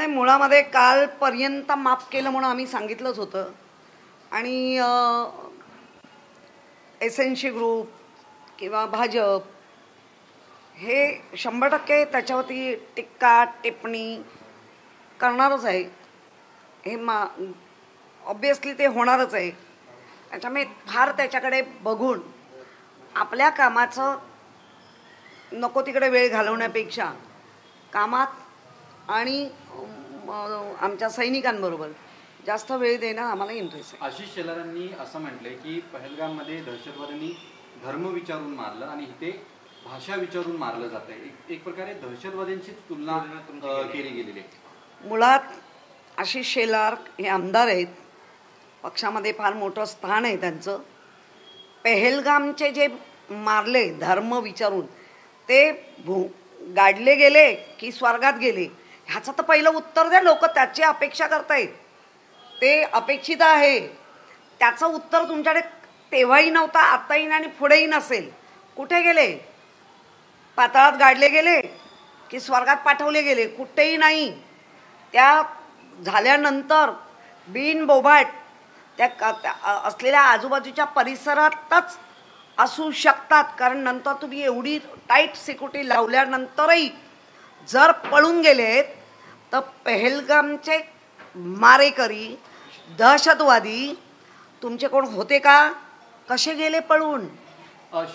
नाही, मुळामध्ये कालपर्यंत माफ केलं म्हणून आम्ही सांगितलंच होतं. आणि एसएनसी ग्रुप किंवा भाजप हे 100% त्याच्यावरती टिक्का टिप्पणी करणारच आहे. हे ऑब्वियसली ते होणारच आहे. त्याच्यामुळे फार त्याच्याकडे बघून आपल्या कामाचं नको तिकडे वेळ घालवण्यापेक्षा कामात आणि आमच्या सैनिकांबरोबर जास्त वेळ देणं आम्हाला इंटरेस्ट आहे. आशिष शेलारांनी असं म्हटलंय की पहलगाममध्ये दहशतवाद्यांनी धर्म विचारून मारलं आणि इथे भाषा विचारून मारलं जात आहे. एक प्रकारे दहशतवाद्यांचीच तुलना केली गेलेली आहे. मुळात आशिष शेलार हे आमदार आहेत, पक्षामध्ये फार मोठं स्थान आहे त्यांचं. पहलगामचे जे मारले धर्म विचारून ते गाडले गेले की स्वर्गात गेले ह्याचं तर पहिलं उत्तर द्या. लोक त्याची अपेक्षा करतायत, ते अपेक्षित आहे. त्याचं उत्तर तुमच्याकडे तेव्हाही नव्हतं, आत्ताही नाही आणि पुढेही नसेल. कुठे गेले? पाताळात गाडले गेले की स्वर्गात पाठवले गेले? कुठेही नाही. त्या झाल्यानंतर बिनबोभाट त्या असलेल्या आजूबाजूच्या परिसरातच असू शकतात. कारण नंतर तुम्ही एवढी टाईट सिक्युरिटी लावल्यानंतरही जर पळून गेलेत तर पहलगामचे मारेकरी दहशतवादी तुमचे कोण होते का? कसे गेले पळून?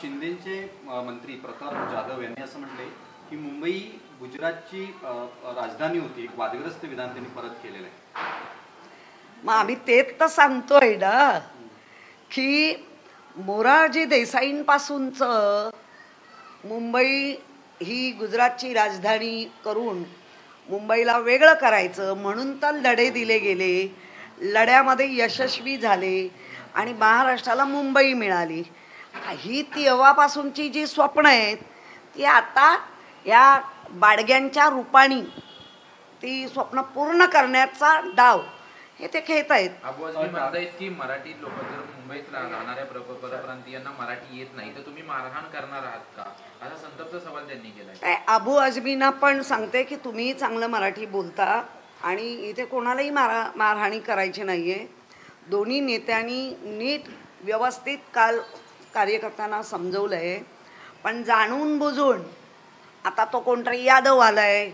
शिंदेचे मंत्री प्रताप जाधव यांनी असं म्हटलंय की मुंबई गुजरातची राजधानी होती. एक वादग्रस्त विधान त्यांनी परत केलेलं आहे. मग आम्ही तेच तर सांगतोय ना की मोरारजी देसाईंपासूनचं मुंबई ही गुजरातची राजधानी करून मुंबईला वेगळं करायचं म्हणून तर लढे दिले गेले. लढ्यामध्ये यशस्वी झाले आणि महाराष्ट्राला मुंबई मिळाली. ही तेव्हापासूनची जी स्वप्न आहेत ती आता या बाडग्यांच्या रूपाने ती स्वप्न पूर्ण करण्याचा डाव हे ते खेळत आहेत. म्हणतायत की मराठी लोक जर मुंबईत राहणाऱ्या परप्रांतीयांना मराठी येत नाही तर तुम्ही मारहाण करणार आहात का, असा संतप्त सवाल त्यांनी केलाय. अबू आझमींना पण सांगते की तुम्ही चांगलं मराठी बोलता आणि इथे कोणालाही मारहाणी करायची नाहीये. दोन्ही नेत्यांनी नीट व्यवस्थित काल कार्यकर्त्यांना समजवलंय. पण जाणून बुजून आता तो कोणतरी यादव आलाय,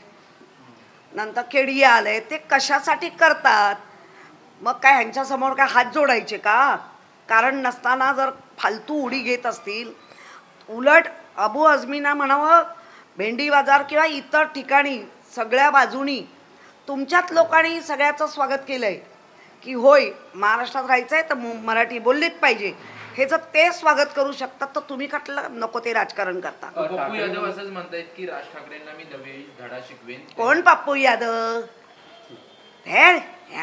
नंतर केडिया आलंय, ते कशासाठी करतात? मग काय ह्यांच्यासमोर काय हात जोडायचे का? कारण नसताना जर फालतू उडी घेत असतील. उलट अबू आझमींना म्हणावं भेंडी बाजार किंवा इतर ठिकाणी सगळ्या बाजूनी तुमच्याच लोकांनी सगळ्याचं स्वागत केलंय की होय महाराष्ट्रात राहायचंय तर मराठी बोललीच पाहिजे. हे जर ते स्वागत करू शकतात तर तुम्ही कटलं नको ते राजकारण करता. पप्पू यादव असंच म्हणतायत की राज ठाकरेंना मी धडा शिकवेन. कोण पप्पू यादव? हे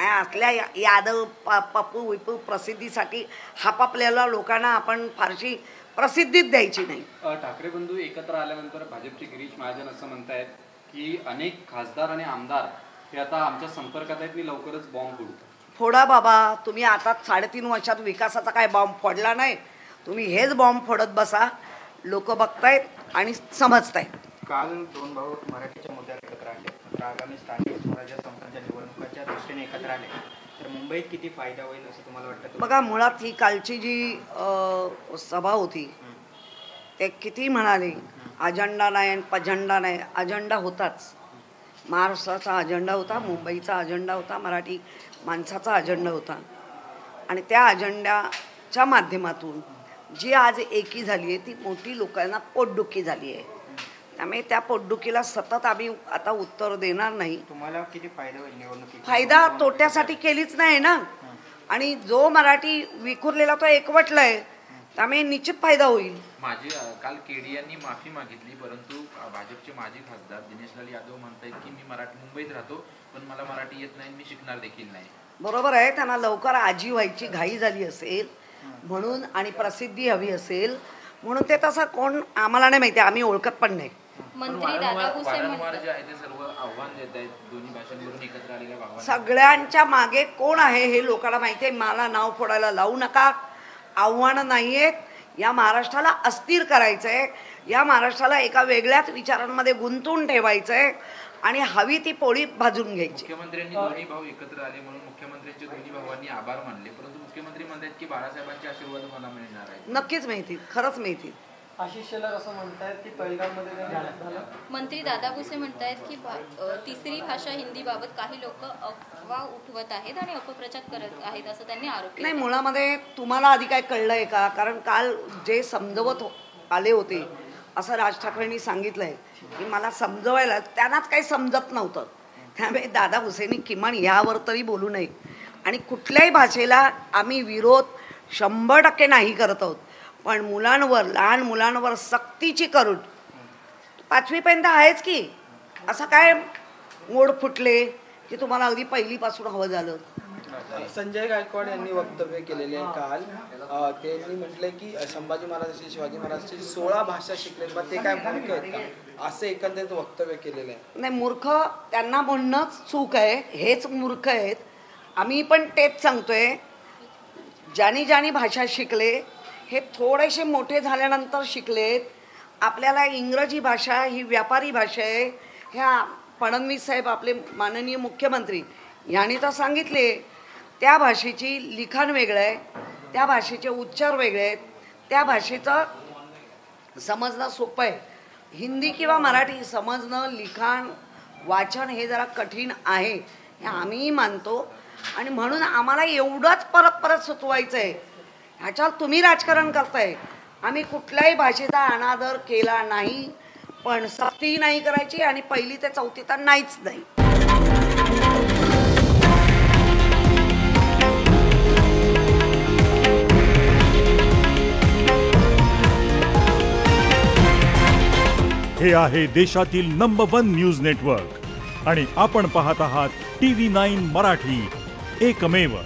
असल्या यादव पप्पू विपू प्रसिद्धीसाठी हापापलेल्या लोकांना आपण फारशी प्रसिद्धीच द्यायची नाही. ठाकरे बंधू एकत्र आल्यानंतर भाजपचे गिरीश महाजन असं म्हणतायत की अनेक खासदार आणि आमदार हे आता आमच्या संपर्कात आहेत, मी लवकरच बॉम्ब फोडू. फोडा बाबा, तुम्ही आता 3.5 वर्षात विकासाचा काय बॉम्ब फोडला नाही. तुम्ही हेच बॉम्ब फोडत बसा. लोक बघतायत आणि समजतायत. काल दोन भाऊ मराठीच्या मुद्द्यावर एकत्र आले, आगामी स्थानिक स्वराज्य संस्थांच्या निवडणुकांच्या दृष्टीने एकत्र आले तर मुंबईत किती फायदा होईल असं तुम्हाला वाटतं? बघा, मुळात ही कालची जी सभा होती ते किती म्हणाले अजेंडा नाही आणि पजेंडा नाही. अजेंडा होताच. महाराष्ट्राचा अजेंडा होता, मुंबईचा अजेंडा होता, मराठी माणसाचा अजेंडा होता. आणि त्या अजेंड्याच्या माध्यमातून जी आज एकी झाली आहे ती मोठी लोकांना पोटदुखी झाली आहे. त्यामुळे त्या पोटदुखीला सतत आम्ही आता उत्तर देणार नाही. तुम्हाला किती फायदा होईल निवडणुकीत? फायदा तोट्यासाठी केलीच नाही ना. आणि जो मराठी विखुरलेला तो एकवटलाय, त्यामुळे निश्चित फायदा होईल. माझी काल केडी यांनी माफी मागितली, परंतु भाजपचे माजी खासदार दिनेशलाल यादव म्हणतायत की मी मुंबईत राहतो पण मला मराठी येत नाही, मी शिकणार देखील नाही. बरोबर आहे, त्यांना लवकर आजी व्हायची घाई झाली असेल म्हणून आणि प्रसिद्धी हवी असेल म्हणून ते तसं कोण आम्हाला नाही माहिती, आम्ही ओळखत पण नाही. वारंवार जे आहे ते सर्व आव्हान देत आहेत दोन्ही भाषांवरून एकत्र आलेल्या भावांना. सगळ्यांच्या मागे कोण आहे हे लोकांना माहिती आहे. मला नाव फोडायला लावू नका. आव्हानं नाही आहेत. या महाराष्ट्राला अस्थिर करायचं आहे. या महाराष्ट्राला एका वेगळ्याच विचारांमध्ये गुंतवून ठेवायचं आहे आणि हवी ती पोळी भाजून घ्यायची. मुख्यमंत्र्यांनी दोन्ही भाऊ एकत्र आले म्हणून मुख्यमंत्र्यांचे दोन्ही भावांनी आभार मानले, परंतु मुख्यमंत्री म्हणतात की बाळासाहेबांचे आशीर्वाद मला मिळणार आहे. नक्कीच मिळतील, खरंच मिळतील. आशिष शेलार असं म्हणतायत की पहलगाममध्ये झालं. मंत्री दादा भुसे म्हणतायत की तिसरी भाषा हिंदी बाबत काही लोक अफवा उठवत आहेत आणि अपप्रचार करत आहेत असं त्यांनी आरोप केला. नाही, मुळामध्ये तुम्हाला आधी काय कळलंय का? कारण काल जे समजवत आले होते असं राज ठाकरेंनी सांगितलंय की मला समजवायला त्यांनाच काही समजत नव्हतं. त्यामुळे दादा भुसेंनी किमान यावर तरी बोलू नये. आणि कुठल्याही भाषेला आम्ही विरोध 100% नाही करत आहोत, पण मुलांवर, लहान मुलांवर सक्तीची करून 5वी पर्यंत आहेच की. असं काय मोड फुटले की तुम्हाला अगदी पहिलीपासून हवं झालं? संजय गायकवाड यांनी वक्तव्य केलेले आहे काल. त्यांनी म्हटलंय की संभाजी महाराजांची, शिवाजी महाराजांची 16 भाषा शिकले, पण ते काय मूर्ख आहेत का, असं एकंदरीत वक्तव्य केलेलं आहे. नाही, मूर्ख त्यांना म्हणणंच चूक आहे, हेच मूर्ख आहेत. आम्ही पण तेच सांगतोय, ज्यांनी ज्यांनी भाषा शिकले हे थोडेसे मोठे झाल्यानंतर शिकलेत. आपल्याला इंग्रजी भाषा ही व्यापारी भाषा आहे. ह्या फडणवीस साहेब आपले माननीय मुख्यमंत्री यांनी तर सांगितले, त्या भाषेची लिखाण वेगळं आहे, त्या भाषेचे उच्चार वेगळे आहेत, त्या भाषेचं समजणं सोपं आहे. हिंदी किंवा मराठी समजणं, लिखाण, वाचन हे जरा कठीण आहे, हे आम्हीही मानतो. आणि म्हणून आम्हाला एवढंच परत परत सुचवायचं आहे, ह्याच्यावर तुम्ही राजकारण करताय. आम्ही कुठल्याही भाषेचा अनादर केला नाही, पण सक्ती नाही करायची आणि 1ली ते 4थी तर नाहीच नाही. हे आहे देशातील नंबर 1 न्यूज नेटवर्क आणि आपण पाहत आहात TV9 मराठी, एकमेव.